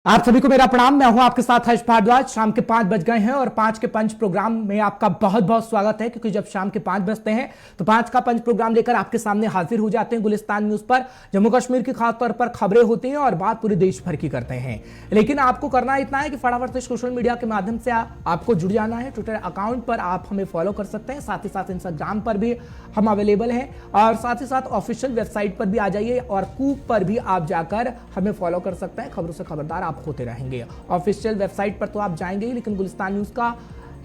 आप सभी को मेरा प्रणाम। मैं हूं आपके साथ हर्ष भारद्वाज। शाम के 5 बज गए हैं और 5 के पंच प्रोग्राम में आपका बहुत बहुत स्वागत है, क्योंकि जब शाम के 5 बजते हैं तो 5 का पंच प्रोग्राम लेकर आपके सामने हाजिर हो जाते हैं। गुलिस्तान न्यूज पर जम्मू कश्मीर की खासतौर पर खबरें होती हैं और बात पूरे देश भर की करते हैं, लेकिन आपको करना इतना है कि फटाफट से सोशल मीडिया के माध्यम से आपको जुड़ जाना है। ट्विटर अकाउंट पर आप हमें फॉलो कर सकते हैं, साथ ही साथ इंस्टाग्राम पर भी हम अवेलेबल हैं और साथ ही साथ ऑफिशियल वेबसाइट पर भी आ जाइए और कूप पर भी आप जाकर हमें फॉलो कर सकते हैं। खबरों से खबरदार आप होते रहेंगे। ऑफिशियल वेबसाइट पर तो आप जाएंगे ही, लेकिन गुलिस्तान न्यूज का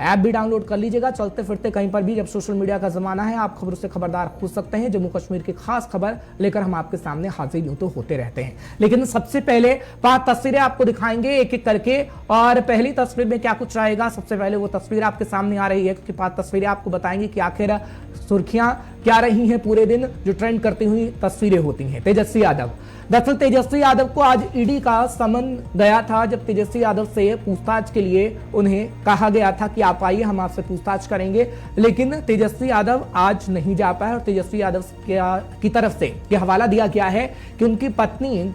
ऐप भी डाउनलोड कर लीजिएगा। चलते फिरते कहीं पर भी, जब सोशल मीडिया का जमाना है, आप खबरों से खबरदार हो सकते हैं। जम्मू कश्मीर की खास खबर लेकर हम आपके सामने हाजिर यूं तो होते रहते हैं, लेकिन सबसे पहले 5 तस्वीरें आपको दिखाएंगे एक एक करके। और पहली तस्वीर में क्या कुछ रहेगा, सबसे पहले वो तस्वीर आपके सामने आ रही है, क्योंकि 5 तस्वीरें आपको बताएंगी कि आखिर सुर्खियां क्या रही हैं पूरे दिन, जो ट्रेंड करती हुई तस्वीरें होती हैं। तेजस्वी यादव, दरअसल तेजस्वी यादव को आज ईडी का समन गया था, जब तेजस्वी यादव से पूछताछ के लिए उन्हें कहा गया था कि आप आइए, हम आपसे पूछताछ करेंगे, लेकिन तेजस्वी यादव आज नहीं जा पाए। और तेजस्वी यादव की तरफ से यह हवाला दिया गया है कि उनकी पत्नी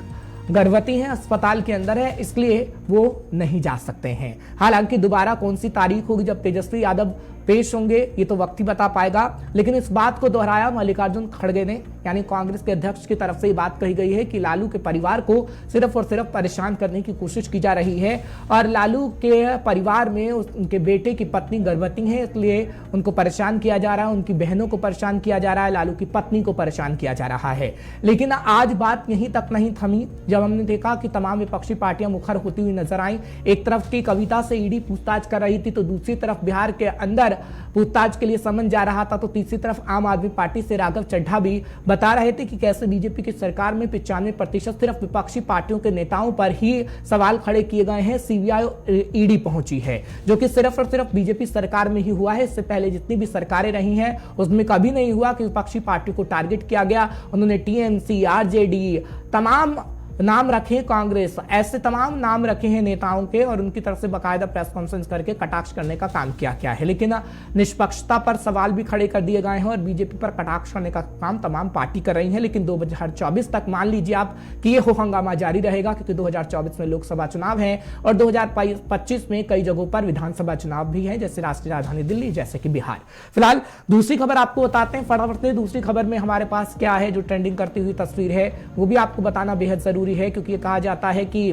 गर्भवती हैं, अस्पताल के अंदर है, इसलिए वो नहीं जा सकते हैं। हालांकि दोबारा कौन सी तारीख होगी जब तेजस्वी यादव पेश होंगे, ये तो वक्त ही बता पाएगा, लेकिन इस बात को दोहराया मल्लिकार्जुन खड़गे ने, यानी कांग्रेस के अध्यक्ष की तरफ से ये बात कही गई है कि लालू के परिवार को सिर्फ और सिर्फ परेशान करने की कोशिश की जा रही है और लालू के परिवार में उनके बेटे की पत्नी गर्भवती है, इसलिए उनको परेशान किया जा रहा है, उनकी बहनों को परेशान किया जा रहा है, लालू की पत्नी को परेशान किया जा रहा है। लेकिन आज बात यहीं तक नहीं थमी, जब हमने देखा कि तमाम विपक्षी पार्टियां मुखर होती हुई नजर आई। एक तरफ की कविता से ईडी पूछताछ कर रही थी, तो दूसरी तरफ बिहार के अंदर पूछताछ के लिए समन जा रहा था, तो तीसरी तरफ आम आदमी पार्टी से राघव चड्ढा भी बता रहे थे कि कैसे बीजेपी की सरकार में 95% सिर्फ विपक्षी पार्टियों के नेताओं पर ही सवाल खड़े किए गए हैं। सीबीआई ईडी पहुंची है, जो कि सिर्फ और सिर्फ बीजेपी सरकार में ही हुआ है। इससे पहले जितनी भी सरकारें रही हैं उसमें कभी नहीं हुआ कि विपक्षी पार्टी को टारगेट किया गया। उन्होंने टीएमसी, आरजेडी, तमाम नाम रखे, कांग्रेस, ऐसे तमाम नाम रखे हैं नेताओं के, और उनकी तरफ से बाकायदा प्रेस कॉन्फ्रेंस करके कटाक्ष करने का काम किया गया है। लेकिन निष्पक्षता पर सवाल भी खड़े कर दिए गए हैं और बीजेपी पर कटाक्ष करने का काम तमाम पार्टी कर रही है। लेकिन 2024 तक मान लीजिए आप कि ये हो हंगामा जारी रहेगा, क्योंकि 2024 में लोकसभा चुनाव है और 2025 में कई जगहों पर विधानसभा चुनाव भी है, जैसे राष्ट्रीय राजधानी दिल्ली, जैसे कि बिहार। फिलहाल दूसरी खबर आपको बताते हैं फटाफट से। दूसरी खबर में हमारे पास क्या है, जो ट्रेंडिंग करती हुई तस्वीर है, वो भी आपको बताना बेहद जरूरी है, क्योंकि ये कहा जाता है कि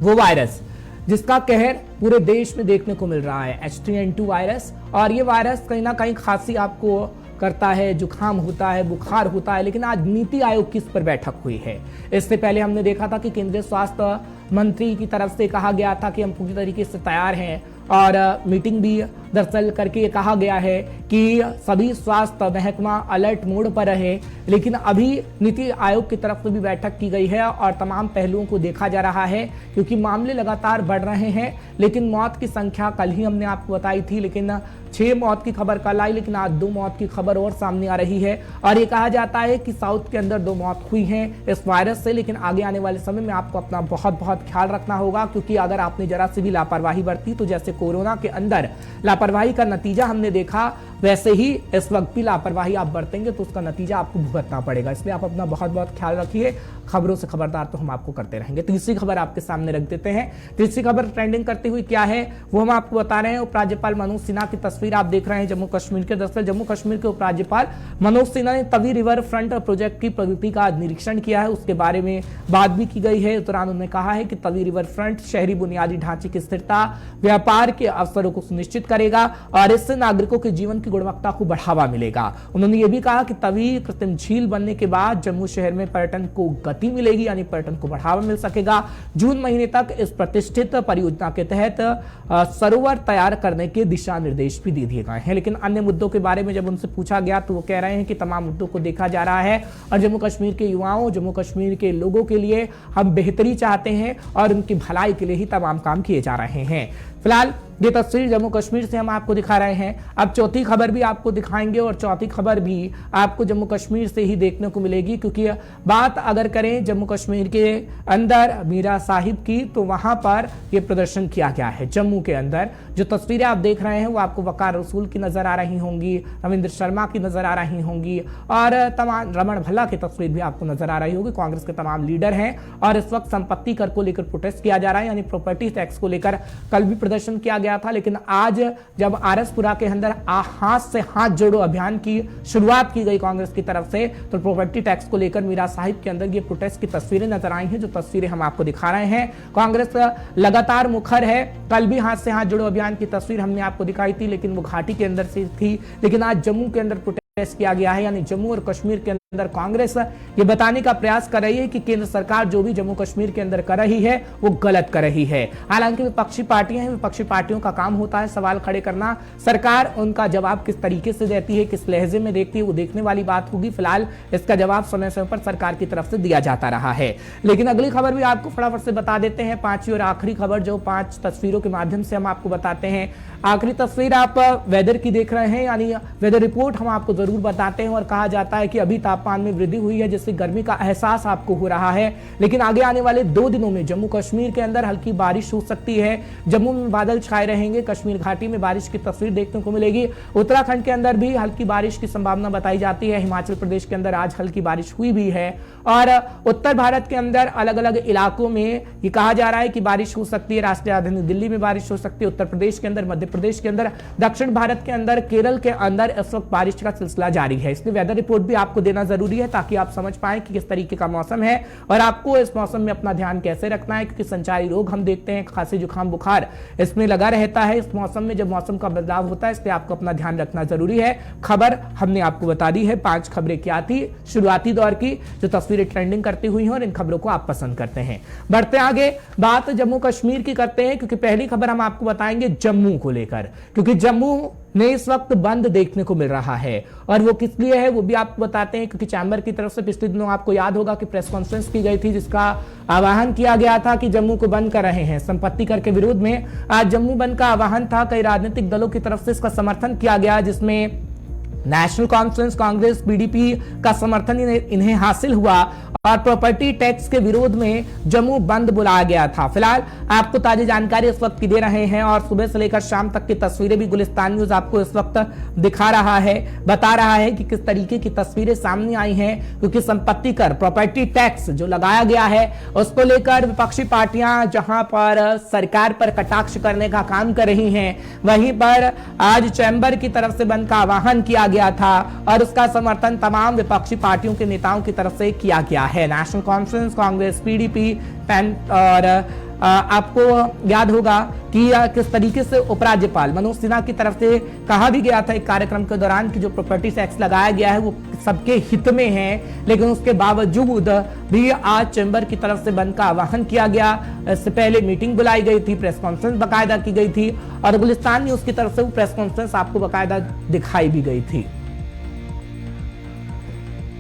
वो वायरस जिसका कहर पूरे देश में देखने को मिल रहा है, H3N2 वायरस, और ये वायरस कहीं ना कहीं खांसी आपको करता है, जुकाम होता है, बुखार होता है। लेकिन आज नीति आयोग की इस पर बैठक हुई है। इससे पहले हमने देखा था कि केंद्रीय स्वास्थ्य मंत्री की तरफ से कहा गया था कि हम पूरी तरीके से तैयार हैं, और मीटिंग भी दरअसल करके कहा गया है कि सभी स्वास्थ्य महकमा अलर्ट मोड पर रहे। लेकिन अभी नीति आयोग की तरफ से भी बैठक की गई है और तमाम पहलुओं को देखा जा रहा है, क्योंकि मामले लगातार बढ़ रहे हैं। लेकिन मौत की संख्या कल ही हमने आपको बताई थी, लेकिन 6 मौत की खबर कल आई, लेकिन आज 2 मौत की खबर और सामने आ रही है। और ये कहा जाता है कि साउथ के अंदर 2 मौत हुई हैं इस वायरस से। लेकिन आगे आने वाले समय में आपको अपना बहुत बहुत ख्याल रखना होगा, क्योंकि अगर आपने जरा से भी लापरवाही बरती, तो जैसे कोरोना के अंदर लापरवाही का नतीजा हमने देखा, वैसे ही इस वक्त भी लापरवाही आप बरतेंगे तो उसका नतीजा आपको भुगतना पड़ेगा। इसलिए आप अपना बहुत बहुत ख्याल रखिए। खबरों से खबरदार तो हम आपको करते रहेंगे। तीसरी खबर आपके सामने रख देते हैं। तीसरी खबर ट्रेंडिंग करती हुई क्या है वो हम आपको बता रहे हैं। उपराज्यपाल मनोज सिन्हा की तस्वीर आप देख रहे हैं जम्मू कश्मीर के। दरअसल जम्मू कश्मीर के उपराज्यपाल मनोज सिन्हा ने तवी रिवर फ्रंट प्रोजेक्ट की प्रगति का निरीक्षण किया है, उसके बारे में बात भी की गई है। इस दौरान उन्होंने कहा है कि तवी रिवर फ्रंट शहरी बुनियादी ढांचे की स्थिरता, व्यापार के अवसरों को सुनिश्चित करेगा और इससे नागरिकों के जीवन की गुणवत्ता को बढ़ावा मिलेगा। उन्होंने ये भी कहा कि तवी कृत्रिम झील बनने के बाद जम्मू शहर में पर्यटन को गति मिलेगी, यानी पर्यटन को बढ़ावा मिल सकेगा। जून महीने तक इस प्रतिष्ठित परियोजना के तहत सरोवर तैयार करने के दिशा निर्देश भी दे दिए गए हैं। लेकिन अन्य मुद्दों के बारे में जब उनसे पूछा गया तो वो कह रहे हैं कि तमाम मुद्दों को देखा जा रहा है और जम्मू कश्मीर के युवाओं, जम्मू कश्मीर के लोगों के लिए हम बेहतरी चाहते हैं और उनकी भलाई के लिए ही तमाम काम किए जा रहे हैं। फिलहाल ये तस्वीर जम्मू कश्मीर से हम आपको दिखा रहे हैं। अब चौथी खबर भी आपको दिखाएंगे और चौथी खबर भी आपको जम्मू कश्मीर से ही देखने को मिलेगी, क्योंकि बात अगर करें जम्मू कश्मीर के अंदर मीरा साहिब की, तो वहां पर यह प्रदर्शन किया गया है। जम्मू के अंदर जो तस्वीरें आप देख रहे हैं वो आपको वकार रसूल की नजर आ रही होंगी, रविंद्र शर्मा की नजर आ रही होंगी और तमाम रमन भल्ला की तस्वीर भी आपको नजर आ रही होगी। कांग्रेस के तमाम लीडर हैं और इस वक्त संपत्ति कर को लेकर प्रोटेस्ट किया जा रहा है, यानी प्रॉपर्टी टैक्स को लेकर कल भी प्रदर्शन किया गया था, लेकिन आज जब आरएसपुरा के अंदर हाथ से हाथ जोड़ो अभियान की शुरुआत की गई कांग्रेस की तरफ से, तो प्रॉपर्टी टैक्स को लेकर मीरा साहिब के अंदर ये प्रोटेस्ट की तस्वीरें नजर आई हैं, जो तस्वीरें हम आपको दिखा रहे हैं। कांग्रेस लगातार मुखर है। कल भी हाथ से हाथ जोड़ो अभियान की तस्वीर हमने आपको दिखाई थी, लेकिन वो घाटी के अंदर से थी, लेकिन आज जम्मू के अंदर प्रोटेस्ट किया गया है, यानी जम्मू और कश्मीर के अंदर कांग्रेस ये बताने का प्रयास कर रही है कि केंद्र सरकार जो भी जम्मू कश्मीर के अंदर कर रही है वो गलत कर रही है। हालांकि विपक्षी पार्टियां हैं, विपक्षी पार्टियों का काम होता है सवाल खड़े करना, सरकार उनका जवाब किस तरीके से देती है, किस लहजे में देखती है, वो देखने वाली बात होगी। फिलहाल इसका जवाब समय समय पर सरकार की तरफ से दिया जाता रहा है। लेकिन अगली खबर भी आपको फटाफट से बता देते हैं, पांचवी और आखिरी खबर जो 5 तस्वीरों के माध्यम से हम आपको बताते हैं। आखिरी तस्वीर आप वेदर की देख रहे हैं, यानी वेदर रिपोर्ट हम आपको जरूर बताते हैं और कहा जाता है कि अभी तापमान में वृद्धि हुई है, जिससे गर्मी का एहसास आपको हो रहा है। लेकिन आगे आने वाले 2 दिनों में जम्मू कश्मीर के अंदर हल्की बारिश हो सकती है। जम्मू में बादल छाए रहेंगे, कश्मीर घाटी में बारिश की तस्वीर देखने को मिलेगी। उत्तराखंड के अंदर भी हल्की बारिश की संभावना बताई जाती है। हिमाचल प्रदेश के अंदर आज हल्की बारिश हुई भी है और उत्तर भारत के अंदर अलग अलग इलाकों में ये कहा जा रहा है कि बारिश हो सकती है। राष्ट्रीय राजधानी दिल्ली में बारिश हो सकती है, उत्तर प्रदेश के अंदर, मध्य प्रदेश के अंदर, दक्षिण भारत के अंदर, केरल के अंदर इस वक्त बारिश का सिलसिला जारी है। इसलिए वेदर रिपोर्ट भी आपको देना जरूरी है ताकि आप समझ पाएं कि किस तरीके का मौसम है और आपको इस मौसम में अपना ध्यान कैसे रखना है, क्योंकि संचारी रोग हम देखते हैं, खांसी जुकाम बुखार इसमें लगा रहता है इस मौसम में जब मौसम का बदलाव होता है, इसलिए आपको अपना ध्यान रखना जरूरी है। खबर हमने आपको बता दी है। 5 खबरें क्या थी शुरुआती दौर की, जो तस्वीरें ट्रेंडिंग करती हुई हैं और इन खबरों को आप पसंद करते हैं। बढ़ते आगे, बात जम्मू कश्मीर की करते हैं, क्योंकि पहली खबर हम आपको बताएंगे जम्मू को लेकर, क्योंकि जम्मू ने इस वक्त बंद देखने को मिल रहा है और वो किस लिए है वो भी आपको बताते हैं, क्योंकि चैंबर की तरफ से पिछले दिनों आपको याद होगा कि प्रेस कॉन्फ्रेंस की गई थी, जिसका आह्वान किया गया था कि जम्मू को बंद कर रहे हैं संपत्ति कर के विरोध में। आज जम्मू बंद का आह्वान था, कई राजनीतिक दलों की तरफ से इसका समर्थन किया गया, जिसमें नेशनल कॉन्फ्रेंस, कांग्रेस, पीडीपी का समर्थन इन्हें हासिल हुआ और प्रॉपर्टी टैक्स के विरोध में जम्मू बंद बुलाया गया था। फिलहाल आपको ताजी जानकारी इस वक्त की दे रहे हैं और सुबह से लेकर शाम तक की तस्वीरें भी गुलिस्तान न्यूज आपको इस वक्त दिखा रहा है, बता रहा है कि किस तरीके की तस्वीरें सामने आई हैं, क्योंकि संपत्ति कर, प्रॉपर्टी टैक्स जो लगाया गया है उसको लेकर विपक्षी पार्टियां जहां पर सरकार पर कटाक्ष करने का काम कर रही हैं, वहीं पर आज चैंबर की तरफ से बंद का आह्वान किया गया था और उसका समर्थन तमाम विपक्षी पार्टियों के नेताओं की तरफ से किया गया है। नेशनल कॉन्फ्रेंस, कांग्रेस, पीडीपी और आपको याद होगा कि किस तरीके से उपराज्यपाल मनोज सिन्हा की तरफ से कहा भी गया था एक कार्यक्रम के दौरान कि जो प्रॉपर्टी टैक्स लगाया गया है वो सबके हित में है, लेकिन उसके बावजूद भी आज चैंबर की तरफ से बंद का आह्वान किया गया। इससे पहले मीटिंग बुलाई गई थी, प्रेस कॉन्फ्रेंस बाकायदा की गई थी और गुलिस्तान न्यूज की तरफ से वो प्रेस कॉन्फ्रेंस आपको बाकायदा दिखाई भी गई थी।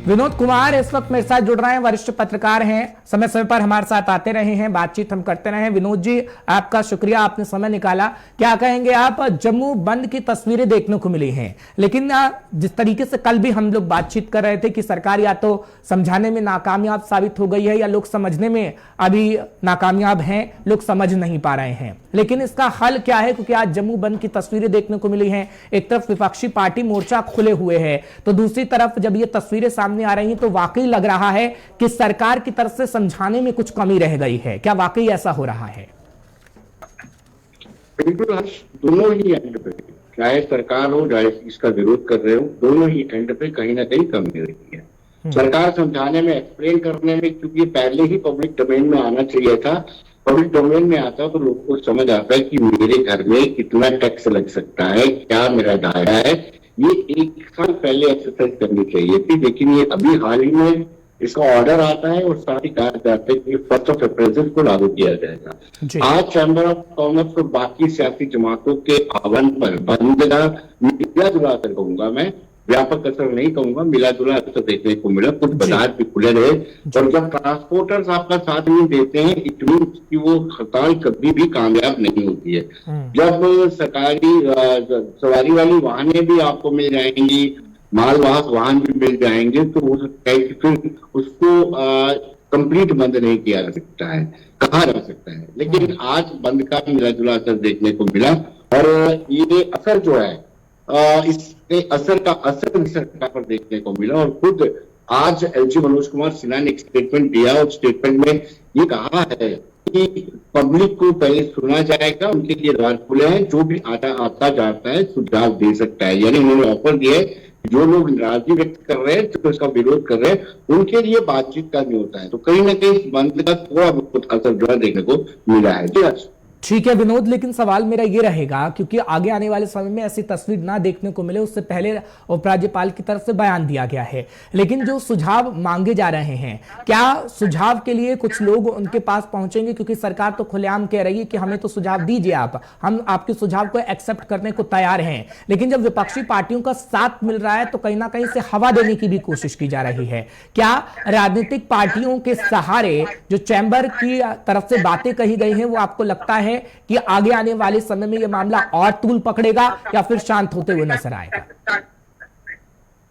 विनोद कुमार इस वक्त मेरे साथ जुड़ रहे हैं, वरिष्ठ पत्रकार हैं, समय समय पर हमारे साथ आते रहे हैं, बातचीत हम करते रहे हैं। विनोद जी, आपका शुक्रिया, आपने समय निकाला। क्या कहेंगे आप, जम्मू बंद की तस्वीरें देखने को मिली हैं, लेकिन जिस तरीके से कल भी हम लोग बातचीत कर रहे थे कि सरकार या तो समझाने में नाकामयाब साबित हो गई है या लोग समझने में अभी नाकामयाब हैं, लोग समझ नहीं पा रहे हैं, लेकिन इसका हल क्या है, क्योंकि आज जम्मू बंद की तस्वीरें देखने को मिली हैं। एक तरफ विपक्षी पार्टी मोर्चा खुले हुए है, तो दूसरी तरफ जब ये तस्वीरें सामने आ रही हैं तो वाकई लग रहा है कि सरकार की तरफ से समझाने में कुछ कमी रह गई है। क्या वाकई ऐसा हो रहा है? बिल्कुल, दोनों ही एंड पे, चाहे सरकार हो चाहे इसका विरोध कर रहे हो, दोनों ही एंड पे कहीं ना कहीं कमी रही है। सरकार समझाने में, एक्सप्लेन करने में, क्योंकि पहले ही पब्लिक डोमेन में आना चाहिए था। पब्लिक डोमेन में आता तो लोगों को समझ आता है कि मेरे घर में कितना टैक्स लग सकता है, क्या मेरा दायरा है। ये 1 साल पहले एक्सरसाइज करनी चाहिए थी, लेकिन ये अभी हाल ही में इसका ऑर्डर आता है और साथ ही कहा जाता है कि 1 अप्रैल को लागू किया जाएगा। आज चैंबर ऑफ कॉमर्स और बाकी सियासी जमातों के आह्वान पर बंद का मिला जुला कर कहूंगा मैं, व्यापक असर नहीं कहूंगा, मिला जुला असर देखने को मिला। कुछ बाजार भी खुले रहे, और जब ट्रांसपोर्टर्स आपका साथ नहीं देते हैं, इट मीन कि वो हड़ताल कभी भी कामयाब नहीं होती है। जब सरकारी सवारी वाली वाहनें भी आपको मिल जाएंगी, मालवाहक वाहन भी मिल जाएंगे, तो हो सकता है कि फिर उसको कंप्लीट बंद नहीं किया जा सकता है, कहा जा सकता है। लेकिन आज बंद का मिला जुला असर देखने को मिला, और ये असर जो है इसके असर का असर सरकार पर देखने को मिला। और खुद आज एलजी मनोज कुमार सिन्हा ने एक स्टेटमेंट दिया, और स्टेटमेंट में ये कहा है कि पब्लिक को पहले सुना जाएगा, उनके लिए द्वार खुले हैं, जो भी आता जाता है सुझाव दे सकता है। यानी उन्होंने ऑफर दिया है, जो लोग नाराजगी व्यक्त कर रहे हैं, जो इसका विरोध कर रहे हैं, उनके लिए बातचीत का नहीं होता है। तो कहीं ना कहीं इस बंद का थोड़ा बहुत असर जो है देखने को मिला है। ठीक है विनोद, लेकिन सवाल मेरा ये रहेगा, क्योंकि आगे आने वाले समय में ऐसी तस्वीर ना देखने को मिले, उससे पहले उपराज्यपाल की तरफ से बयान दिया गया है। लेकिन जो सुझाव मांगे जा रहे हैं, क्या सुझाव के लिए कुछ लोग उनके पास पहुंचेंगे? क्योंकि सरकार तो खुलेआम कह रही है कि हमें तो सुझाव दीजिए, हम आपके सुझाव को एक्सेप्ट करने को तैयार हैं। लेकिन जब विपक्षी पार्टियों का साथ मिल रहा है, तो कहीं ना कहीं से हवा देने की भी कोशिश की जा रही है। क्या राजनीतिक पार्टियों के सहारे जो चैम्बर की तरफ से बातें कही गई हैं, वो आपको लगता है कि आगे आने वाले समय में यह मामला और तूल पकड़ेगा, या फिर शांत होते हुए नजर आएगा?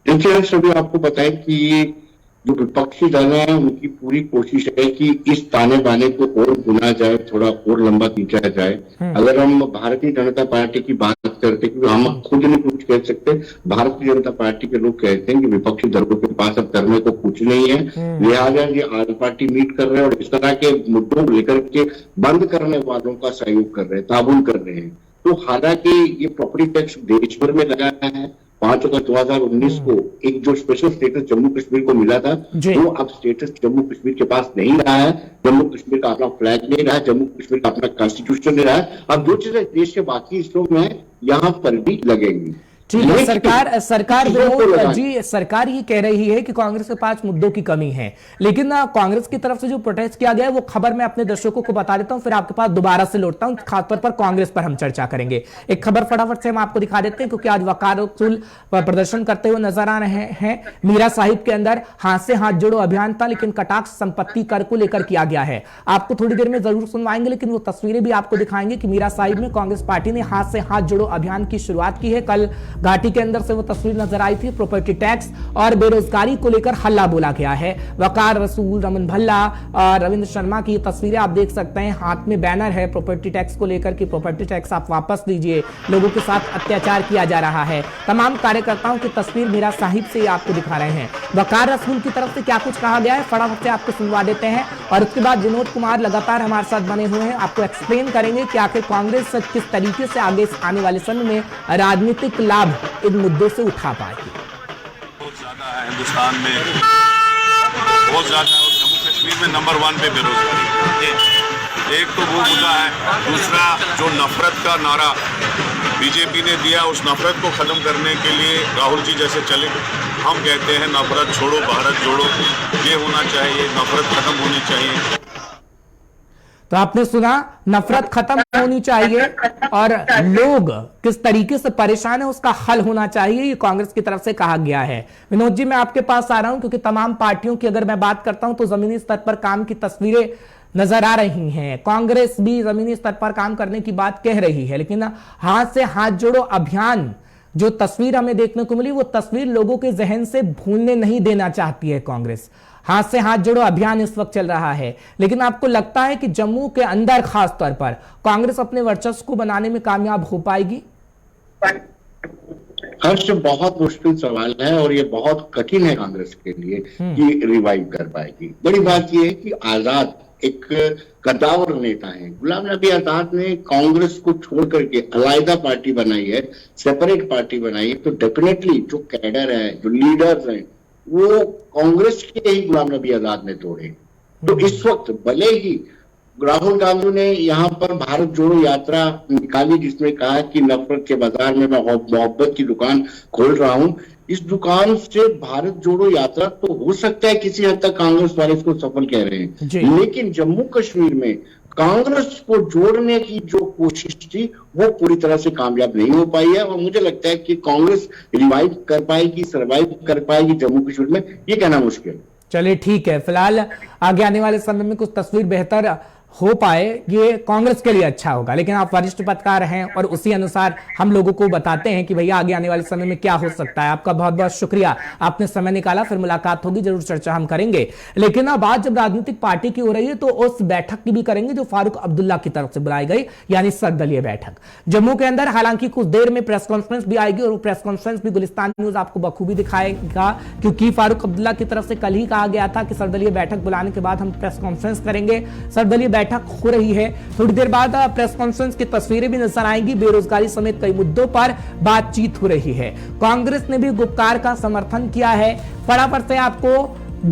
देखिए, सभी आपको बताएं कि जो विपक्षी दल है, उनकी पूरी कोशिश है कि इस ताने बाने को और बुना जाए, थोड़ा और लंबा खींचा जाए। अगर हम भारतीय जनता पार्टी की बात करते, क्योंकि हम खुद नहीं कुछ कह सकते, भारतीय जनता पार्टी के लोग कहते हैं कि विपक्षी दलों के पास अब करने को कुछ नहीं है, लिहाजा ये आल पार्टी मीट कर रहे हैं, और इस तरह के मुद्दों को लेकर के बंद करने वालों का सहयोग कर रहे हैं, ताबून कर रहे हैं। तो हालांकि ये प्रॉपर्टी टैक्स देश भर में लगाया है। 5 अगस्त 2019 को एक जो स्पेशल स्टेटस जम्मू कश्मीर को मिला था, वो अब स्टेटस जम्मू कश्मीर के पास नहीं रहा है। जम्मू कश्मीर का अपना फ्लैग नहीं रहा है, जम्मू कश्मीर का अपना कॉन्स्टिट्यूशन नहीं रहा है। अब जो चीजें देश के बाकी हिस्सों में है, यहाँ पर भी लगेंगी। ठीक है, सरकार ये कह रही है कि कांग्रेस के पास मुद्दों की कमी है, लेकिन कांग्रेस की तरफ से जो प्रोटेस्ट किया गया है, वो खबर मैं अपने दर्शकों को बता देता हूं, फिर आपके पास दोबारा से लौटता हूं। खासतौर पर कांग्रेस पर हम चर्चा करेंगे। एक खबर फटाफट से हम आपको दिखा देते हैं, क्योंकि आज वकालतुल प्रदर्शन करते हुए नजर आ रहे हैं। मीरा साहिब के अंदर हाथ से हाथ जोड़ो अभियान था, लेकिन कटाक्ष संपत्ति कर को लेकर किया गया है। आपको थोड़ी देर में जरूर सुनवाएंगे, लेकिन वो तस्वीरें भी आपको दिखाएंगे कि मीरा साहिब में कांग्रेस पार्टी ने हाथ से हाथ जोड़ो अभियान की शुरुआत की है। कल घाटी के अंदर से वो तस्वीर नजर आई थी। प्रॉपर्टी टैक्स और बेरोजगारी को लेकर हल्ला बोला गया है। वकार रसूल, रमन भल्ला और रविंद्र शर्मा की तस्वीरें आप देख सकते हैं। हाथ में बैनर है प्रॉपर्टी टैक्स को लेकर कि प्रॉपर्टी टैक्स आप वापस दीजिए, लोगों के साथ अत्याचार किया जा रहा है। तमाम कार्यकर्ताओं की तस्वीर मीरा साहिब से आपको दिखा रहे हैं। वकार रसूल की तरफ से क्या कुछ कहा गया है, फटाफट से आपको सुनवा देते हैं, और उसके बाद विनोद कुमार लगातार हमारे साथ बने हुए हैं, आपको एक्सप्लेन करेंगे कि आखिर कांग्रेस किस तरीके से आगे आने वाले समय में राजनीतिक लाभ इन मुद्दों से उठा पाएगी। बहुत ज्यादा है हिंदुस्तान में, बहुत ज्यादा, और जम्मू कश्मीर में नंबर 1 पे बेरोजगारी। एक तो वो मुद्दा है, दूसरा जो नफरत का नारा बीजेपी ने दिया, उस नफरत को खत्म करने के लिए राहुल जी जैसे चले। हम कहते हैं नफरत छोड़ो भारत जोड़ो, ये होना चाहिए, नफरत खत्म होनी चाहिए। तो आपने सुना, नफरत खत्म होनी चाहिए, और लोग किस तरीके से परेशान है उसका हल होना चाहिए, ये कांग्रेस की तरफ से कहा गया है। विनोद जी, मैं आपके पास आ रहा हूं, क्योंकि तमाम पार्टियों की अगर मैं बात करता हूं तो जमीनी स्तर पर काम की तस्वीरें नजर आ रही हैं। कांग्रेस भी जमीनी स्तर पर काम करने की बात कह रही है, लेकिन हाथ से हाथ जोड़ो अभियान जो तस्वीर हमें देखने को मिली, वो तस्वीर लोगों के जहन से भूलने नहीं देना चाहती है कांग्रेस। हाथ से हाथ जोड़ो अभियान इस वक्त चल रहा है, लेकिन आपको लगता है कि जम्मू के अंदर खास तौर पर कांग्रेस अपने वर्चस्व को बनाने में कामयाब हो पाएगी? हर्ष, बहुत मुश्किल सवाल है, और ये बहुत कठिन है कांग्रेस के लिए कि रिवाइव कर पाएगी। बड़ी बात यह है कि आजाद एक कद्दावर नेता है। गुलाम नबी आजाद ने कांग्रेस को छोड़ करके अलग पार्टी बनाई है, सेपरेट पार्टी बनाई है, तो डेफिनेटली जो कैडर है, जो लीडर्स हैं, वो कांग्रेस के ही गुलाम नबी आजाद ने तोड़े। तो इस वक्त भले ही राहुल गांधी ने यहाँ पर भारत जोड़ो यात्रा निकाली, जिसमें कहा कि नफरत के बाजार में मैं मोहब्बत की दुकान खोल रहा हूं, इस दुकान से भारत जोड़ो यात्रा तो हो सकता है किसी हद तक कांग्रेस वाले इसको सफल कह रहे हैं, लेकिन जम्मू कश्मीर में कांग्रेस को जोड़ने की जो कोशिश थी वो पूरी तरह से कामयाब नहीं हो पाई है, और मुझे लगता है कि कांग्रेस रिवाइव कर पाएगी, सर्वाइव कर पाएगी जम्मू कश्मीर में, ये कहना मुश्किल है। चलिए ठीक है, फिलहाल आगे आने वाले समय में कुछ तस्वीर बेहतर हो पाए ये कांग्रेस के लिए अच्छा होगा, लेकिन आप वरिष्ठ पत्रकार हैं और उसी अनुसार हम लोगों को बताते हैं कि भैया आगे आने वाले समय में क्या हो सकता है। आपका बहुत बहुत शुक्रिया, आपने समय निकाला। फिर मुलाकात होगी, जरूर चर्चा हम करेंगे। लेकिन अब बात जब राजनीतिक पार्टी की हो रही है तो उस बैठक की भी करेंगे जो फारूक अब्दुल्ला की तरफ से बुलाई गई, यानी सर्वदलीय बैठक जम्मू के अंदर। हालांकि कुछ देर में प्रेस कॉन्फ्रेंस भी आएगी और वो प्रेस कॉन्फ्रेंस भी गुलिस्तान न्यूज आपको बखूबी दिखाएगा, क्योंकि फारूक अब्दुल्ला की तरफ से कल ही कहा गया था कि सर्वदलीय बैठक बुलाने के बाद हम प्रेस कॉन्फ्रेंस करेंगे। सर्वदलीय बैठक हो रही है, थोड़ी देर बाद प्रेस कॉन्फ्रेंस की तस्वीरें भी नजर आएंगी। बेरोजगारी समेत कई मुद्दों पर बातचीत हो रही है। कांग्रेस ने भी गुपकार का समर्थन किया है। फटाफट से आपको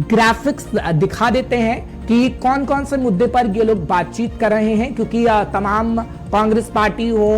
ग्राफिक्स दिखा देते हैं कि कौन कौन से मुद्दे पर ये लोग बातचीत कर रहे हैं, क्योंकि तमाम कांग्रेस पार्टी हो,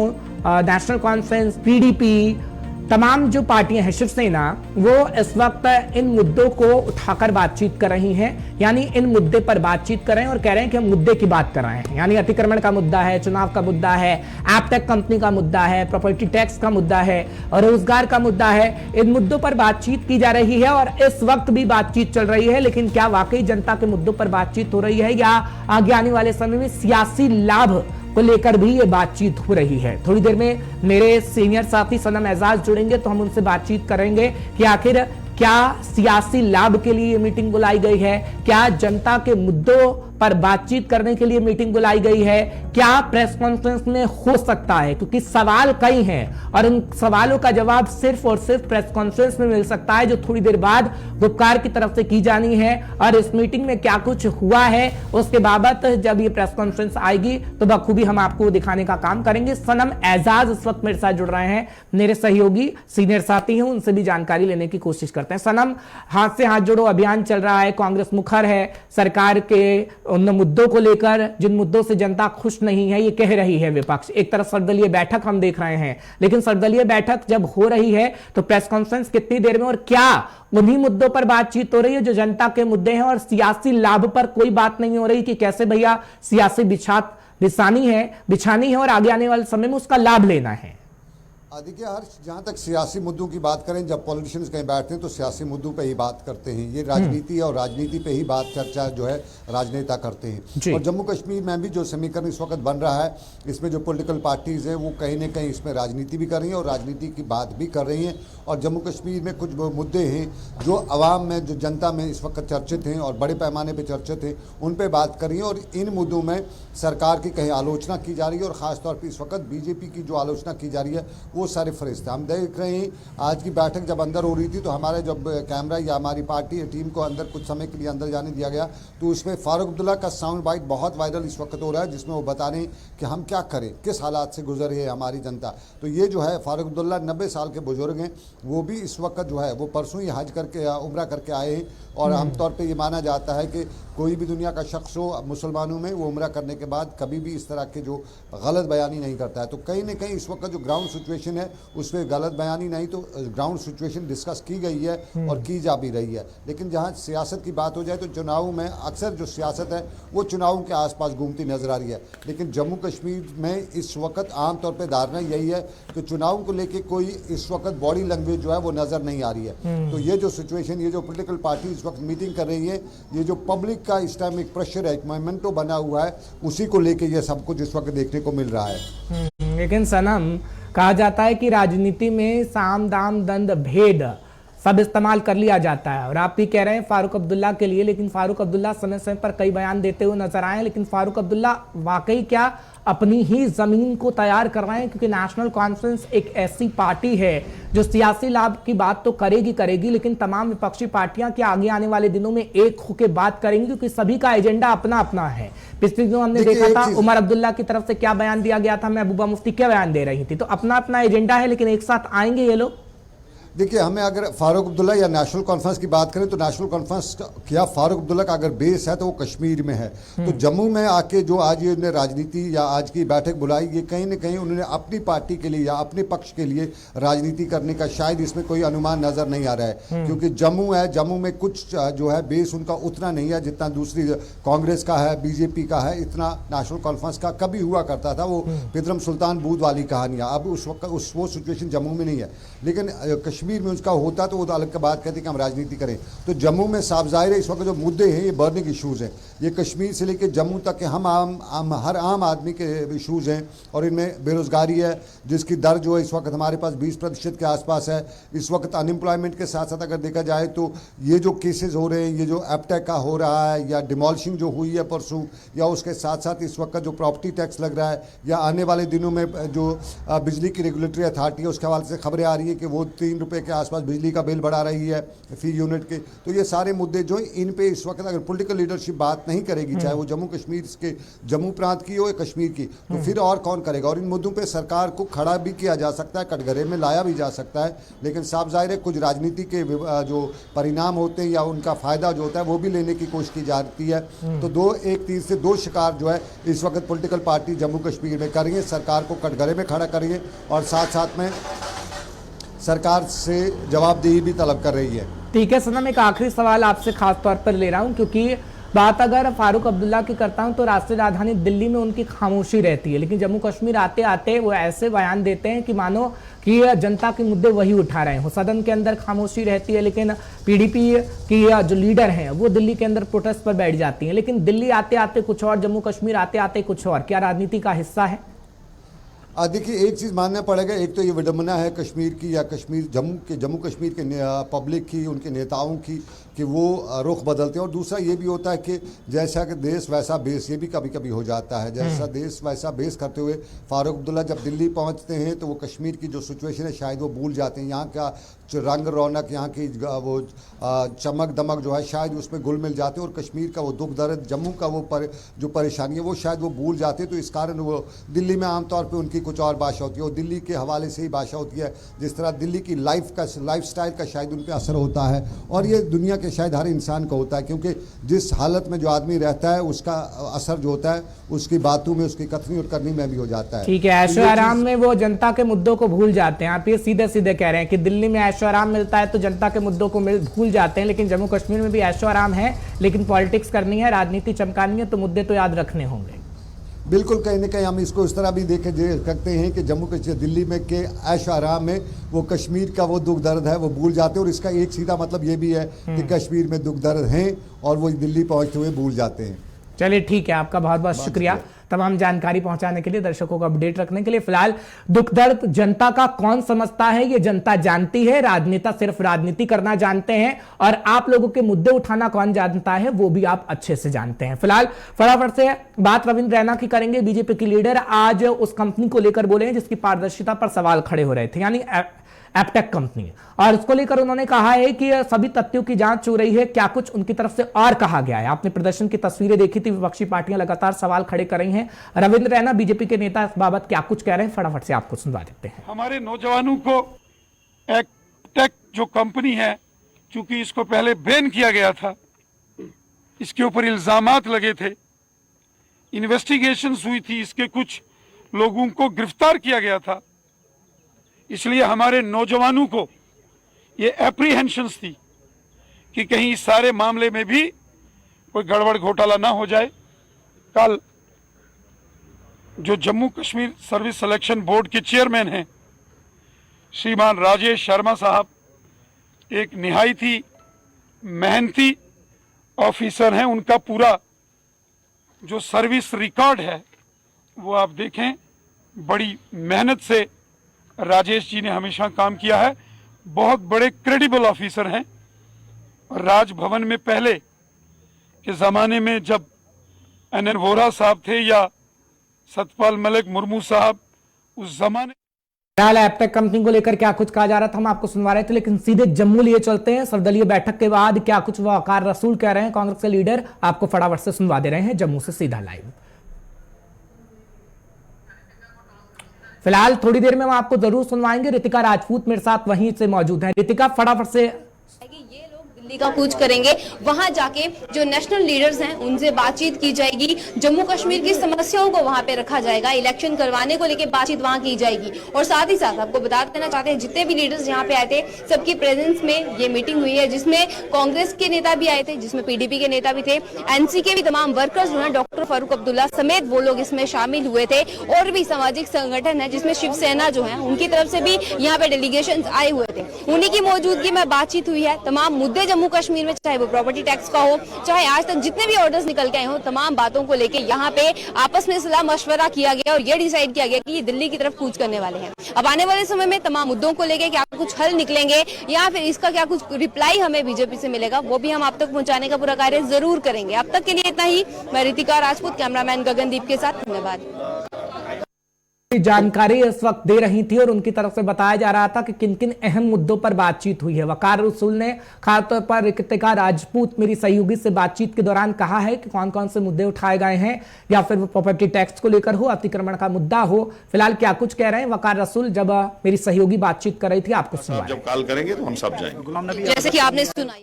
नेशनल कॉन्फ्रेंस, पीडीपी, तमाम जो पार्टियां हैं, शिवसेना, वो इस वक्त इन मुद्दों को उठाकर बातचीत कर रही हैं, यानी इन मुद्दे पर बातचीत कर रहे हैं और कह रहे हैं कि हम मुद्दे की बात कर रहे हैं। यानी अतिक्रमण का मुद्दा है, चुनाव का मुद्दा है, एपटेक कंपनी का मुद्दा है, प्रॉपर्टी टैक्स का मुद्दा है और रोजगार का मुद्दा है। इन मुद्दों पर बातचीत की जा रही है और इस वक्त भी बातचीत चल रही है। लेकिन क्या वाकई जनता के मुद्दों पर बातचीत हो रही है या आगे आने वाले समय में सियासी लाभ को लेकर भी ये बातचीत हो रही है? थोड़ी देर में मेरे सीनियर साथी सनम एजाज जुड़ेंगे तो हम उनसे बातचीत करेंगे कि आखिर क्या सियासी लाभ के लिए ये मीटिंग बुलाई गई है, क्या जनता के मुद्दों पर बातचीत करने के लिए मीटिंग बुलाई गई है, क्या प्रेस कॉन्फ्रेंस में हो सकता है, क्योंकि सवाल कई हैं और उन सवालों का जवाब सिर्फ और सिर्फ प्रेस कॉन्फ्रेंस में मिल सकता है, जो थोड़ी देर बाद गुपकार की तरफ से की जानी है। और इस मीटिंग में क्या कुछ हुआ है उसके बाबत जब ये प्रेस कॉन्फ्रेंस आएगी तो बखूबी हम आपको दिखाने का काम करेंगे। सनम एजाज इस वक्त मेरे साथ जुड़ रहे हैं, मेरे सहयोगी सीनियर साथी हैं, उनसे भी जानकारी लेने की कोशिश करते हैं। सनम, हाथ से हाथ जोड़ो अभियान चल रहा है, कांग्रेस मुखर है सरकार के उन मुद्दों को लेकर जिन मुद्दों से जनता खुश नहीं है, ये कह रही है विपक्ष। एक तरफ सर्वदलीय बैठक हम देख रहे हैं, लेकिन सर्वदलीय बैठक जब हो रही है तो प्रेस कॉन्फ्रेंस कितनी देर में, और क्या उन्हीं मुद्दों पर बातचीत हो रही है जो जनता के मुद्दे हैं और सियासी लाभ पर कोई बात नहीं हो रही कि कैसे भैया सियासी बिछानी है और आगे आने वाले समय में उसका लाभ लेना है? देखिए हर्ष, जहाँ तक सियासी मुद्दों की बात करें, जब पॉलिटिशियंस कहीं बैठते हैं तो सियासी मुद्दों पे ही बात करते हैं। ये राजनीति है और राजनीति पे ही बात चर्चा जो है राजनेता करते हैं। और जम्मू कश्मीर में भी जो समीकरण इस वक्त बन रहा है, इसमें जो पॉलिटिकल पार्टीज़ हैं वो कहीं ना कहीं इसमें राजनीति भी कर रही हैं और राजनीति की बात भी कर रही हैं। और जम्मू कश्मीर में कुछ मुद्दे हैं जो आवाम में, जो जनता में इस वक्त चर्चित हैं और बड़े पैमाने पर चर्चित हैं, उन पर बात कर रही हैं। और इन मुद्दों में सरकार की कहीं आलोचना की जा रही है और ख़ासतौर पर इस वक्त बीजेपी की जो आलोचना की जा रही है वो सारे फरिश्ते। हम देख रहे हैं आज की बैठक जब अंदर हो रही थी तो हमारे जब कैमरा या हमारी पार्टी टीम को अंदर कुछ समय के लिए अंदर जाने दिया गया तो उसमें फारूक अब्दुल्ला का साउंड बाइट बहुत वायरल इस वक्त हो रहा है, जिसमें वो बता रहे हैं कि हम क्या करें, किस हालात से गुजर है हमारी जनता। तो ये जो है फारूक अब्दुल्ला 90 साल के बुजुर्ग हैं, वो भी इस वक्त जो है वो परसों ही हज करके उम्रा करके आए हैं। और आमतौर पे ये माना जाता है कि कोई भी दुनिया का शख्स हो मुसलमानों में, वो उम्रा करने के बाद कभी भी इस तरह के जो गलत बयानी नहीं करता है। तो कहीं ना कहीं इस वक्त जो ग्राउंड सिचुएशन है उसमें गलत बयानी नहीं तो ग्राउंड सिचुएशन डिस्कस की गई है और की जा भी रही है। लेकिन जहाँ सियासत की बात हो जाए तो चुनाव में अक्सर जो सियासत है वो चुनावों के आसपास घूमती नजर आ रही है। लेकिन जम्मू कश्मीर में इस वक्त आमतौर पर धारणा यही है कि चुनाव को लेकर कोई इस वक्त बॉडी लैंग्वेज जो है वो नजर नहीं आ रही है। तो ये जो सिचुएशन, ये जो पोलिटिकल पार्टी इस वक्त मीटिंग कर रही है, ये जो पब्लिक का इस्लामिक प्रेशर है, एक मोमेंटो बना हुआ है, उसी को लेके ये सब कुछ इस वक्त देखने को मिल रहा है। लेकिन सनम, कहा जाता है कि राजनीति में साम दाम दंड भेद सब इस्तेमाल कर लिया जाता है और आप भी कह रहे हैं फारूक अब्दुल्ला के लिए, लेकिन फारूक अब्दुल्ला समय समय पर कई बयान देते हुए नजर आए। लेकिन फारूक अब्दुल्ला वाकई क्या अपनी ही जमीन को तैयार कर रहे हैं? क्योंकि नेशनल कॉन्फ्रेंस एक ऐसी पार्टी है जो सियासी लाभ की बात तो करेगी, लेकिन तमाम विपक्षी पार्टियां क्या आगे आने वाले दिनों में एक होकर बात करेंगी? क्योंकि सभी का एजेंडा अपना अपना है। पिछले दिनों हमने देखा था उमर अब्दुल्ला की तरफ से क्या बयान दिया गया था, महबूबा मुफ्ती क्या बयान दे रही थी। तो अपना अपना एजेंडा है, लेकिन एक साथ आएंगे ये लोग? देखिए, हमें अगर फारूक अब्दुल्ला या नेशनल कॉन्फ्रेंस की बात करें तो नेशनल कॉन्फ्रेंस या फारूक अब्दुल्ला का अगर बेस है तो वो कश्मीर में है। तो जम्मू में आके जो आज ये उन्होंने राजनीति या आज की बैठक बुलाई, ये कहीं ना कहीं उन्होंने अपनी पार्टी के लिए या अपने पक्ष के लिए राजनीति करने का शायद इसमें कोई अनुमान नजर नहीं आ रहा है, क्योंकि जम्मू है, जम्मू में कुछ जो है बेस उनका उतना नहीं है जितना दूसरी कांग्रेस का है, बीजेपी का है, इतना नेशनल कॉन्फ्रेंस का कभी हुआ करता था। वो पितरम सुल्तान बूद वाली कहानियां, अब उस वक्त वो सिचुएशन जम्मू में नहीं है। लेकिन कश्मीर में उसका होता तो वो तो अलग का बात कहते कि हम राजनीति करें। तो जम्मू में साफ जाहिर है इस वक्त जो मुद्दे हैं ये बर्निंग इश्यूज हैं, ये कश्मीर से लेकर जम्मू तक के हर आम आदमी के इश्यूज हैं। और इनमें बेरोजगारी है जिसकी दर जो है इस वक्त हमारे पास 20% के आसपास है। इस वक्त अनएम्प्लॉयमेंट के साथ साथ अगर देखा जाए तो ये जो केसेस हो रहे हैं, ये जो एपटेक का हो रहा है या डिमोलिशिंग जो हुई है परसों, या उसके साथ साथ इस वक्त जो प्रॉपर्टी टैक्स लग रहा है, या आने वाले दिनों में जो बिजली की रेगुलेटरी अथॉरिटी है उसके हवाले से खबरें आ रही है कि वो 3 रुपये के आसपास बिजली का बिल बढ़ा रही है फी यूनिट के। तो ये सारे मुद्दे जो इन पे इस वक्त अगर पॉलिटिकल लीडरशिप बात नहीं करेगी, चाहे वो जम्मू कश्मीर के जम्मू प्रांत की हो या कश्मीर की, तो फिर और कौन करेगा। और इन मुद्दों पे सरकार को खड़ा भी किया जा सकता है, कटघरे में लाया भी जा सकता है, लेकिन साफ जाहिर है कुछ राजनीति के जो परिणाम होते हैं या उनका फायदा जो होता है वो भी लेने की कोशिश की जाती है। तो एक तीर से दो शिकार जो है इस वक्त पॉलिटिकल पार्टी जम्मू कश्मीर में कर रही है, सरकार को कटघरे में खड़ा कर रही है और साथ साथ में सरकार से जवाबदेही भी तलब कर रही है। ठीक है सनम, एक आखिरी सवाल आपसे खास तौर पर ले रहा हूं, क्योंकि बात अगर फारूक अब्दुल्ला की करता हूं तो राष्ट्रीय राजधानी दिल्ली में उनकी खामोशी रहती है, लेकिन जम्मू कश्मीर आते आते वो ऐसे बयान देते हैं कि मानो कि जनता के मुद्दे वही उठा रहे हो। सदन के अंदर खामोशी रहती है, लेकिन पीडीपी की जो लीडर हैं वो दिल्ली के अंदर प्रोटेस्ट पर बैठ जाती हैं, लेकिन दिल्ली आते आते कुछ और, जम्मू कश्मीर आते आते कुछ और। क्या राजनीति का हिस्सा है? देखिए, एक चीज़ मानना पड़ेगा, एक तो ये विडंबना है कश्मीर की या जम्मू कश्मीर के पब्लिक की, उनके नेताओं की, कि वो रुख बदलते हैं। और दूसरा ये भी होता है कि जैसा कि देश वैसा बेस, ये भी कभी कभी हो जाता है। जैसा देश वैसा बेस करते हुए फारूक अब्दुल्ला जब दिल्ली पहुंचते हैं तो वो कश्मीर की जो सिचुएशन है शायद वो भूल जाते हैं। यहाँ का जो रंग रौनक, यहाँ की वो चमक दमक जो है शायद उसमें घुल मिल जाते हैं, और कश्मीर का वो दुख दर्द, जम्मू का वो जो परेशानी है वो शायद वो भूल जाते हैं। तो इस कारण वो दिल्ली में आमतौर पर उनकी कुछ और भाषा होती है और दिल्ली के हवाले से ही भाषा होती है। जिस तरह दिल्ली की लाइफ स्टाइल का शायद उन पर असर होता है, और ये दुनिया के शायद हर इंसान को होता है, क्योंकि जिस हालत में जो आदमी रहता है उसका असर जो होता है उसकी बातों में, उसकी कथनी और करनी में भी हो जाता है। ठीक है, ऐशो आराम में वो जनता के मुद्दों को भूल जाते हैं। आप ये सीधे सीधे कह रहे हैं कि दिल्ली में ऐशो आराम मिलता है तो जनता के मुद्दों को भूल जाते हैं, लेकिन जम्मू कश्मीर में भी ऐशो आराम है, लेकिन पॉलिटिक्स करनी है, राजनीति चमकानी है, तो मुद्दे तो याद रखने होंगे। बिल्कुल, कहीं ना कहीं हम इसको इस तरह भी देख सकते हैं कि जम्मू कश्मीर दिल्ली में के ऐशो आराम में वो कश्मीर का वो दुख दर्द है वो भूल जाते हैं, और इसका एक सीधा मतलब ये भी है कि कश्मीर में दुख दर्द हैं और वो दिल्ली पहुंचते हुए भूल जाते हैं। चलिए ठीक है, आपका बहुत बहुत शुक्रिया तमाम जानकारी पहुंचाने के लिए, दर्शकों को अपडेट रखने के लिए। फिलहाल दुख दर्द जनता का कौन समझता है, ये जनता जानती है, राजनेता सिर्फ राजनीति करना जानते हैं, और आप लोगों के मुद्दे उठाना कौन जानता है वो भी आप अच्छे से जानते हैं। फिलहाल फटाफट से बात रविंद्र रैना की करेंगे। बीजेपी की लीडर आज उस कंपनी को लेकर बोले हैं जिसकी पारदर्शिता पर सवाल खड़े हो रहे थे, यानी एपटेक कंपनी, और इसको लेकर उन्होंने कहा है कि सभी तथ्यों की जांच हो रही है। क्या कुछ उनकी तरफ से और कहा गया है? आपने प्रदर्शन की तस्वीरें देखी थी, विपक्षी पार्टियां लगातार सवाल खड़े कर रही हैं। रविंद्र रैना बीजेपी के नेता इस बाबत क्या कुछ कह रहे हैं, फटाफट से आपको सुनवा देते हैं। हमारे नौजवानों को एपटेक जो कंपनी है, चूंकि इसको पहले बैन किया गया था, इसके ऊपर इल्जामात लगे थे, इन्वेस्टिगेशन हुई थी, इसके कुछ लोगों को गिरफ्तार किया गया था, इसलिए हमारे नौजवानों को ये एप्रीहेंशंस थी कि कहीं इस सारे मामले में भी कोई गड़बड़ घोटाला ना हो जाए। कल जो Jammu Kashmir service selection board के चेयरमैन हैं श्रीमान राजेश शर्मा साहब, एक निहायत ही मेहनती ऑफिसर हैं। उनका पूरा जो सर्विस रिकॉर्ड है वो आप देखें, बड़ी मेहनत से राजेश जी ने हमेशा काम किया है, बहुत बड़े क्रेडिबल ऑफिसर हैं। और राजभवन में पहले के ज़माने में जब एन वोरा साहब थे या सतपाल मलिक मुर्मू साहब, उस जमाने फिलहाल एपटेक कंपनी को लेकर क्या कुछ कहा जा रहा था हम आपको सुनवा रहे थे, लेकिन सीधे जम्मू लिए चलते हैं। सर्वदलीय बैठक के बाद क्या कुछ वकार रसूल कह रहे हैं कांग्रेस के लीडर, आपको फटाफट से सुनवा दे रहे हैं जम्मू से सीधा लाइव। फिलहाल थोड़ी देर में हम आपको जरूर सुनवाएंगे। रितिका राजपूत मेरे साथ वहीं से मौजूद है। रितिका, फटाफट से ये लोग दिल्ली का कूच करेंगे, वहां जाके जो नेशनल लीडर्स हैं उनसे बातचीत की जाएगी, जम्मू कश्मीर की समस्याओं को वहां पे रखा जाएगा, इलेक्शन करवाने को लेके बातचीत वहां की जाएगी। और साथ ही साथ आपको बता देना चाहते हैं जितने भी लीडर्स यहाँ पे आए थे सबकी प्रेजेंस में ये मीटिंग हुई है, जिसमें कांग्रेस के नेता भी आए थे, जिसमें पीडीपी के नेता भी थे, एनसी के भी तमाम वर्कर्स जो हैं, डॉक्टर फारूक अब्दुल्ला समेत वो लोग इसमें शामिल हुए थे। और भी सामाजिक संगठन है जिसमें शिवसेना जो है उनकी तरफ से भी यहाँ पे डेलीगेशन आए हुए थे, उन्हीं की मौजूदगी में बातचीत हुई है। तमाम मुद्दे जम्मू कश्मीर में, चाहे वो प्रॉपर्टी टैक्स का हो, चाहे आज तक जितने भी ऑर्डर्स निकल के आए हो, तमाम बातों को लेके यहाँ पे आपस में सलाह मशवरा किया गया और ये डिसाइड किया गया कि ये दिल्ली की तरफ कूच करने वाले हैं। अब आने वाले समय में तमाम मुद्दों को लेके क्या कुछ हल निकलेंगे या फिर इसका क्या कुछ रिप्लाई हमें बीजेपी से मिलेगा, वो भी हम आप तक पहुंचाने का पूरा कार्य जरूर करेंगे। अब तक के लिए इतना ही। मैं रितिका राजपूत, कैमरामैन गगनदीप के साथ, धन्यवाद। जानकारी इस वक्त दे रही थी और उनकी तरफ से बताया जा रहा था कि किन किन अहम मुद्दों पर बातचीत हुई है। वकार रसूल ने खासतौर पर रितिका राजपूत मेरी सहयोगी से बातचीत के दौरान कहा है कि कौन कौन से मुद्दे उठाए गए हैं, या फिर वो प्रॉपर्टी टैक्स को लेकर हो, अतिक्रमण का मुद्दा हो। फिलहाल क्या कुछ कह रहे हैं वकार रसूल जब मेरी सहयोगी बातचीत कर रही थी, आपको सुना। जब कॉल करेंगे तो हम सब जाएंगे। जैसे कि आपने सुना,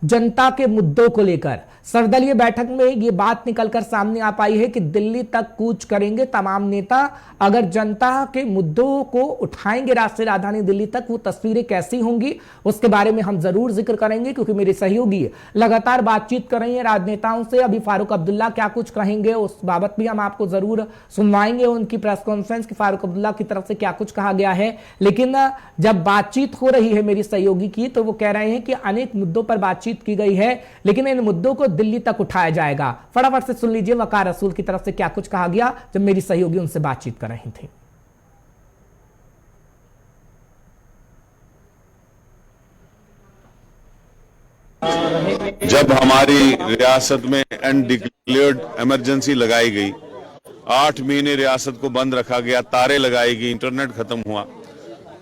जनता के मुद्दों को लेकर सर्वदलीय बैठक में ये बात निकलकर सामने आ पाई है कि दिल्ली तक कूच करेंगे तमाम नेता। अगर जनता के मुद्दों को उठाएंगे राष्ट्रीय राजधानी दिल्ली तक, वो तस्वीरें कैसी होंगी उसके बारे में हम जरूर जिक्र करेंगे, क्योंकि मेरे सहयोगी लगातार बातचीत कर रही है राजनेताओं से। अभी फारूक अब्दुल्ला क्या कुछ कहेंगे उस बाबत भी हम आपको जरूर सुनवाएंगे, उनकी प्रेस कॉन्फ्रेंस की फारूक अब्दुल्ला की तरफ से क्या कुछ कहा गया है। लेकिन जब बातचीत हो रही है मेरी सहयोगी की, तो वो कह रहे हैं कि अनेक मुद्दों पर बातचीत की गई है, लेकिन इन मुद्दों को दिल्ली तक उठाया जाएगा। फटाफट से सुन लीजिए वकार रसूल की तरफ से क्या कुछ कहा गया जब मेरी सहयोगी उनसे बातचीत कर रही थी। जब हमारी रियासत में अनडिक्लेयर्ड इमरजेंसी लगाई गई, 8 महीने रियासत को बंद रखा गया, तारे लगाई गई, इंटरनेट खत्म हुआ,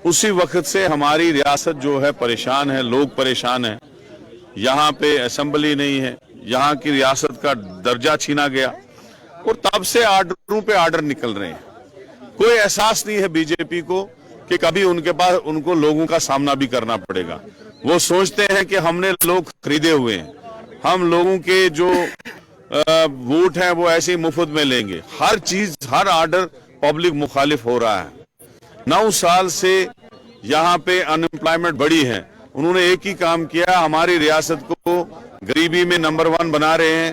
उसी वक्त से हमारी रियासत जो है परेशान है, लोग परेशान हैं। यहाँ पे असेंबली नहीं है, यहाँ की रियासत का दर्जा छीना गया और तब से आर्डरों पे आर्डर निकल रहे हैं। कोई एहसास नहीं है बीजेपी को कि कभी उनको लोगों का सामना भी करना पड़ेगा। वो सोचते हैं कि हमने लोग खरीदे हुए हैं, हम लोगों के जो वोट हैं वो ऐसे ही मुफ्त में लेंगे। हर चीज, हर आर्डर पब्लिक मुखालिफ हो रहा है। 9 साल से यहाँ पे अनएम्प्लॉयमेंट बढ़ी है, उन्होंने एक ही काम किया, हमारी रियासत को गरीबी में नंबर 1 बना रहे हैं,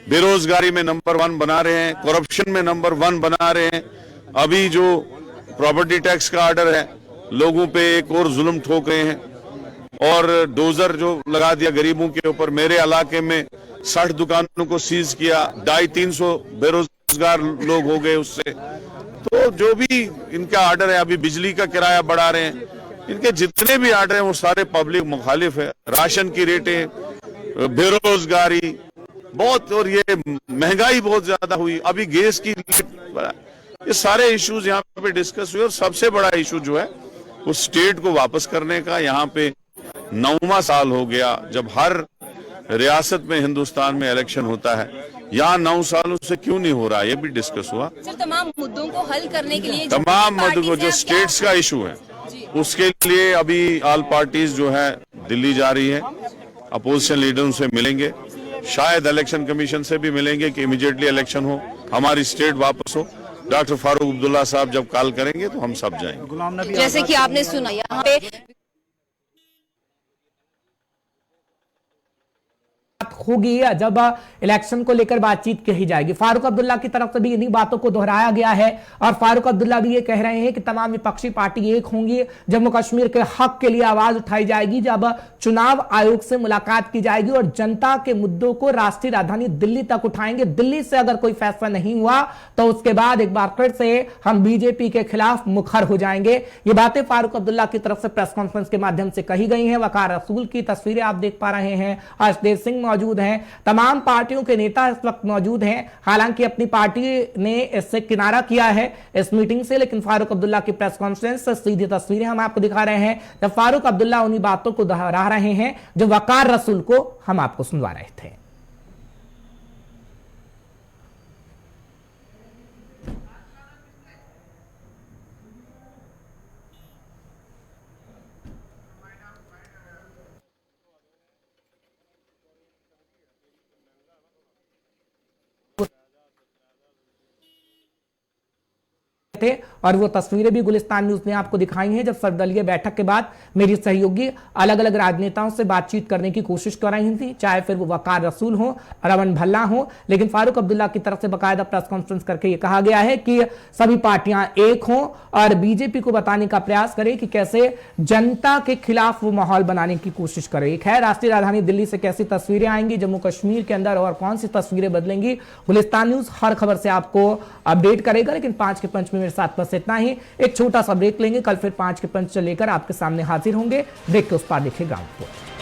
बेरोजगारी में नंबर 1 बना रहे हैं, करप्शन में नंबर 1 बना रहे हैं। अभी जो प्रॉपर्टी टैक्स का ऑर्डर है, लोगों पे एक और जुल्म ठोक रहे हैं और डोजर जो लगा दिया गरीबों के ऊपर। मेरे इलाके में 60 दुकानों को सीज किया, 250-300 बेरोजगार लोग हो गए उससे। तो जो भी इनका ऑर्डर है, अभी बिजली का किराया बढ़ा रहे हैं, इनके जितने भी ऑर्डर हैं वो सारे पब्लिक मुखालिफ है। राशन की रेटें, बेरोजगारी बहुत, और ये महंगाई बहुत ज्यादा हुई, अभी गैस की रेट, ये सारे इश्यूज यहाँ पे डिस्कस हुए। और सबसे बड़ा इशू जो है वो स्टेट को वापस करने का। यहाँ पे 9वां साल हो गया जब हर रियासत में हिंदुस्तान में इलेक्शन होता है, यहाँ 9 सालों से क्यों नहीं हो रहा, ये भी डिस्कस हुआ। सर, तमाम मुद्दों को हल करने के लिए, तमाम मुद्दों को, जो स्टेट्स का इशू है उसके लिए अभी ऑल पार्टीज जो है दिल्ली जा रही है, अपोजिशन लीडरों से मिलेंगे, शायद इलेक्शन कमीशन से भी मिलेंगे कि इमीडिएटली इलेक्शन हो, हमारी स्टेट वापस हो। डॉक्टर फारूक अब्दुल्ला साहब जब कॉल करेंगे तो हम सब जाएंगे। जैसे कि आपने सुना, यहाँ पे होगी जब इलेक्शन को लेकर बातचीत कही जाएगी। फारूक अब्दुल्ला की तरफ से भी इन्हीं बातों को दोहराया गया है और फारूक अब्दुल्ला भी ये कह रहे हैं कि तमाम विपक्षी पार्टी एक होंगी, जम्मू कश्मीर के हक के लिए आवाज उठाई जाएगी जब चुनाव आयोग से मुलाकात की जाएगी और जनता के मुद्दों को राष्ट्रीय राजधानी दिल्ली तक उठाएंगे। दिल्ली से अगर कोई फैसला नहीं हुआ तो उसके बाद एक बार फिर से हम बीजेपी के खिलाफ मुखर हो जाएंगे। ये बातें फारूक अब्दुल्ला की तरफ से प्रेस कॉन्फ्रेंस के माध्यम से कही गई हैं। वकार रसूल की तस्वीरें आप देख पा रहे हैं, अर्शदेव सिंह मौजूद मौजूद हैं, तमाम पार्टियों के नेता इस वक्त मौजूद हैं। हालांकि अपनी पार्टी ने इससे किनारा किया है इस मीटिंग से, लेकिन फारूक अब्दुल्ला की प्रेस कॉन्फ्रेंस से सीधी तस्वीरें हम आपको दिखा रहे हैं जब फारूक अब्दुल्ला उन्हीं बातों को दोहरा रहे हैं जो वकार रसूल को हम आपको सुनवा रहे थे। थे और वो तस्वीरें भी गुलिस्तान न्यूज ने आपको दिखाई हैं जब सर्वदलीय बैठक के बाद मेरी सहयोगी अलग अलग राजनेताओं से बातचीत करने की कोशिश कर रही थी, चाहे फिर वो वकार रसूल हो, रमन भल्ला हो, लेकिन फारूक अब्दुल्ला की तरफ से बाकायदा प्रेस कॉन्फ्रेंस करके ये कहा गया है कि सभी पार्टियां एक हों और बीजेपी को बताने का प्रयास करें कि कैसे जनता के खिलाफ वो माहौल बनाने की कोशिश करे। एक है राष्ट्रीय राजधानी दिल्ली से कैसी तस्वीरें आएंगी, जम्मू कश्मीर के अंदर और कौन सी तस्वीरें बदलेंगी, गुलिस्तान न्यूज हर खबर से आपको अपडेट करेगा। लेकिन 5 के पंच में मेरे साथ बस इतना ही, एक छोटा सा ब्रेक लेंगे, कल फिर 5 के पंच लेकर आपके सामने हाजिर होंगे। ब्रेक के उस पार देखिए ग्राउंड रिपोर्ट।